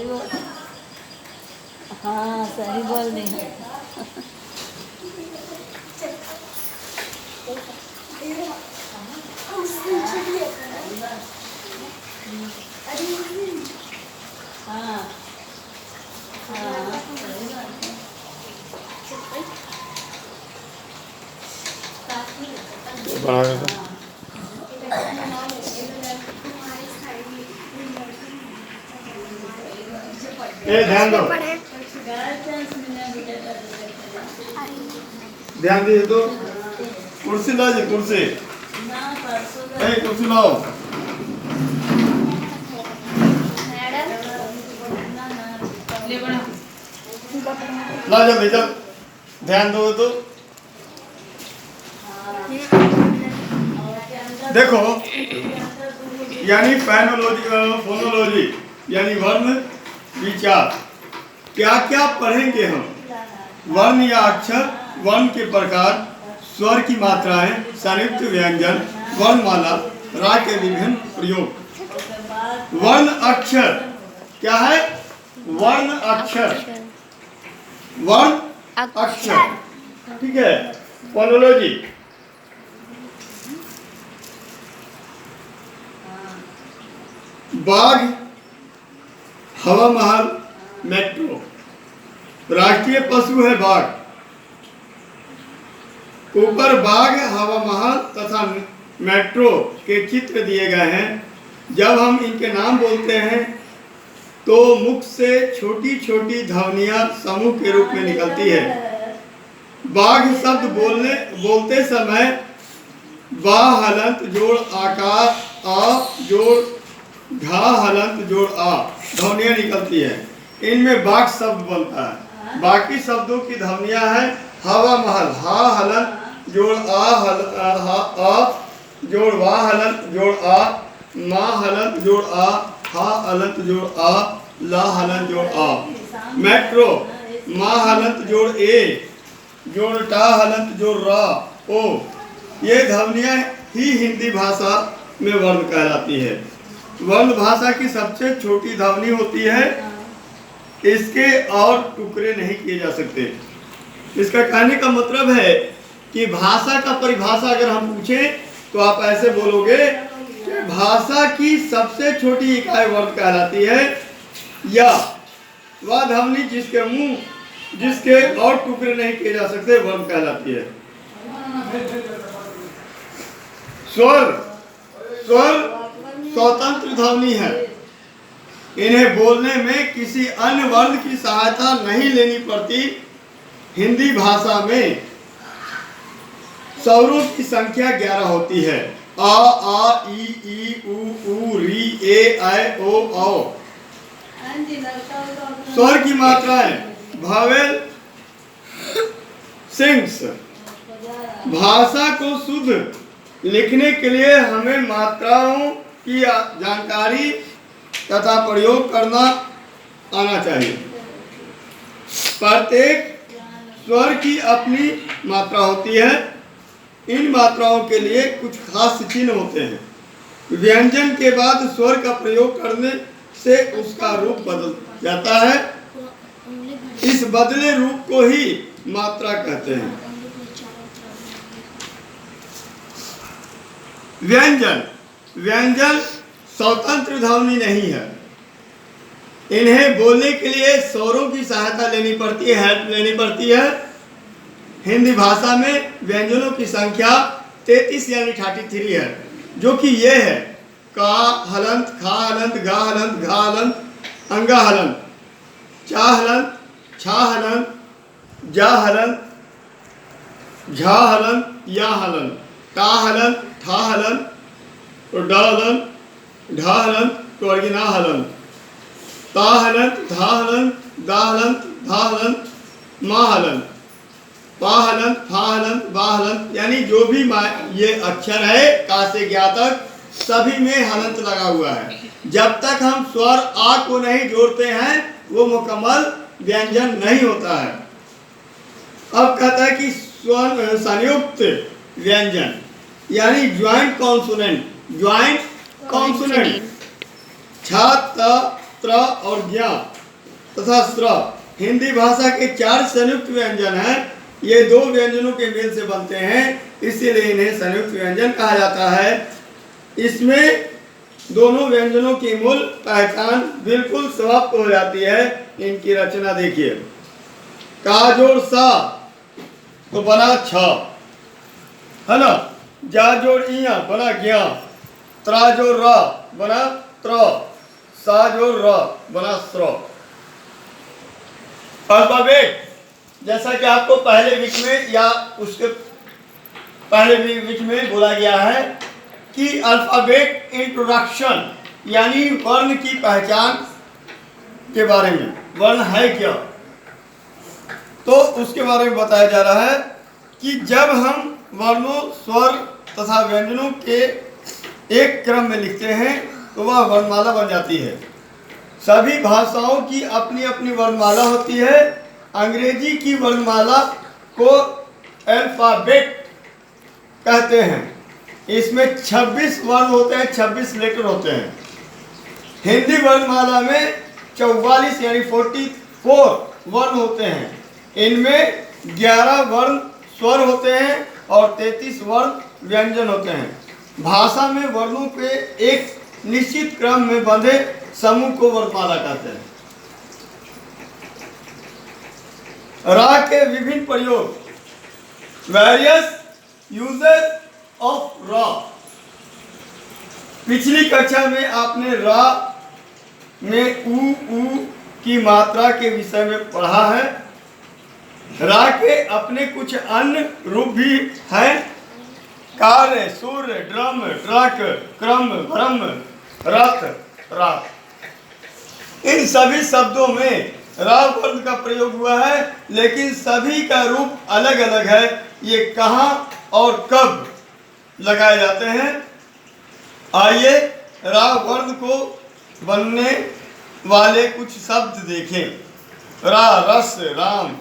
बोल। हाँ सही बोल रही है। हाँ हाँ सही बात है। ध्यान दो, ध्यान दीजिए। तो कुर्सी ला जी, कुर्सी कुर्सी लाओ। ला जल्दी चल, ध्यान दो। तो देखो, यानी फोनोलॉजी यानी वर्ण विचार। क्या क्या पढ़ेंगे हम? वर्ण या अक्षर, वर्ण के प्रकार, स्वर की मात्राएं, संयुक्त व्यंजन, वर्णमाला, रा के विभिन्न प्रयोग। वर्ण अक्षर क्या है? वर्ण अक्षर, वर्ण अक्षर, ठीक है। फोनोलॉजी बाघ, हवा महल, मेट्रो। राष्ट्रीय पशु है बाघ। ऊपर बाघ, हवा महल तथा मेट्रो के चित्र दिए गए हैं। जब हम इनके नाम बोलते हैं तो मुख से छोटी छोटी ध्वनियां समूह के रूप में निकलती है। बाघ शब्द बोलते समय बा हलंत जोड़ आकार, आ जोड़ घा हलंत जोड़ आ ध्वनियां निकलती है। इनमें बाघ शब्द बनता है। बाकी शब्दों की ध्वनियां हैं हवा महल, हा हलंत जोड़ आ जोड़ वा हलंत जोड़ आ, मा हलंत जोड़ आ, हा हलंत जोड़ आ, ला हलंत जोड़ आ। मेट्रो मा हलंत जोड़ ए जोड़ टा हलंत जोड़ रा ओ। ये ध्वनियां ही हिंदी भाषा में वर्ण कहलाती है। वर्ण भाषा की सबसे छोटी ध्वनि होती है। इसके और टुकड़े नहीं किए जा सकते। इसका कहने का मतलब है कि भाषा का परिभाषा अगर हम पूछें तो आप ऐसे बोलोगे कि भाषा की सबसे छोटी इकाई वर्ण कहलाती है, या वह ध्वनि जिसके और टुकड़े नहीं किए जा सकते वर्ण कहलाती है। स्वर स्वतंत्र ध्वनि है। इन्हें बोलने में किसी अन्य वर्ण की सहायता नहीं लेनी पड़ती। हिंदी भाषा में स्वरों की संख्या 11 होती है। आ ई उ री ए ऐ ओ औ। स्वर की मात्राएं भावेल सिंग्स। भाषा को शुद्ध लिखने के लिए हमें मात्राओं की जानकारी तथा प्रयोग करना आना चाहिए। प्रत्येक स्वर की अपनी मात्रा होती है। इन मात्राओं के लिए कुछ खास चिन्ह होते हैं। व्यंजन के बाद स्वर का प्रयोग करने से उसका रूप बदल जाता है। इस बदले रूप को ही मात्रा कहते हैं। व्यंजन स्वतंत्र ध्वनि नहीं है। इन्हें बोलने के लिए स्वरों की सहायता लेनी पड़ती है। हिंदी भाषा में व्यंजनों की संख्या 33 यानी 33 है, जो कि ये है का हलंत, खा हलंत, गा हलंत, घा हलंत, अंगा हलंत, चा हलंत, छा हलंत, जा हलंत, झा हलंत, या हलंत, टा हलंत, ठा हलंत, डा हलंत, ढा हलंत, टोरगिना हलंत, ता हलंत, धा हलंत, दा हलंत, धा हलंत, मा हलंत, पा हलंत, फा हलंत, बा हलंत, यानी जो भी ये अक्षर है का से ज्ञा तक सभी में हलंत लगा हुआ है। जब तक हम स्वर आ को नहीं जोड़ते हैं वो मुकम्मल व्यंजन नहीं होता है। अब कहता है कि स्वर संयुक्त व्यंजन यानी ज्वाइंट कॉन्सोनेंट। छ, त, त्र और ज्ञ तथा स्र हिंदी भाषा के 4 संयुक्त व्यंजन हैं। ये 2 व्यंजनों के मेल से बनते हैं, इसीलिए इन्हें संयुक्त व्यंजन कहा जाता है। इसमें दोनों व्यंजनों की मूल पहचान बिल्कुल समाप्त हो जाती है। इनकी रचना देखिए। का जोड़ सा तो बना छ, है ना। जा जोड़ इया बना ज्ञ, त्रा जोड़ र बना त्र, सा जोड़ र बना स्र। अल्फाबेट जैसा कि आपको पहले वीक में या उसके पहले वीक में बोला गया है कि अल्फाबेट इंट्रोडक्शन यानी वर्ण की पहचान के बारे में, वर्ण है क्या, तो उसके बारे में बताया जा रहा है कि जब हम वर्णों, स्वर तथा व्यंजनों के एक क्रम में लिखते हैं तो वह वर्णमाला बन जाती है। सभी भाषाओं की अपनी अपनी वर्णमाला होती है। अंग्रेजी की वर्णमाला को अल्फाबेट कहते हैं। इसमें 26 वर्ण होते हैं, 26 लेटर होते हैं। हिंदी वर्णमाला में 44 यानी 44 वर्ण होते हैं। इनमें 11 वर्ण स्वर होते हैं और 33 वर्ण व्यंजन होते हैं। भाषा में वर्णों के एक निश्चित क्रम में बंधे समूह को वर्णमाला कहते हैं। रा के विभिन्न प्रयोग, वेरियस यूजेस ऑफ रा। पिछली कक्षा में आपने रा में ऊ की मात्रा के विषय में पढ़ा है। रा के अपने कुछ अन्य रूप भी हैं। कार्य, सूर्य, ड्रम, ट्रक, क्रम, ब्रह्म, रथ, रात। इन सभी शब्दों में रा वर्ण का प्रयोग हुआ है, लेकिन सभी का रूप अलग अलग है। ये कहाँ और कब लगाए जाते हैं, आइए रा वर्ण को बनने वाले कुछ शब्द देखें। रा, रस, राम।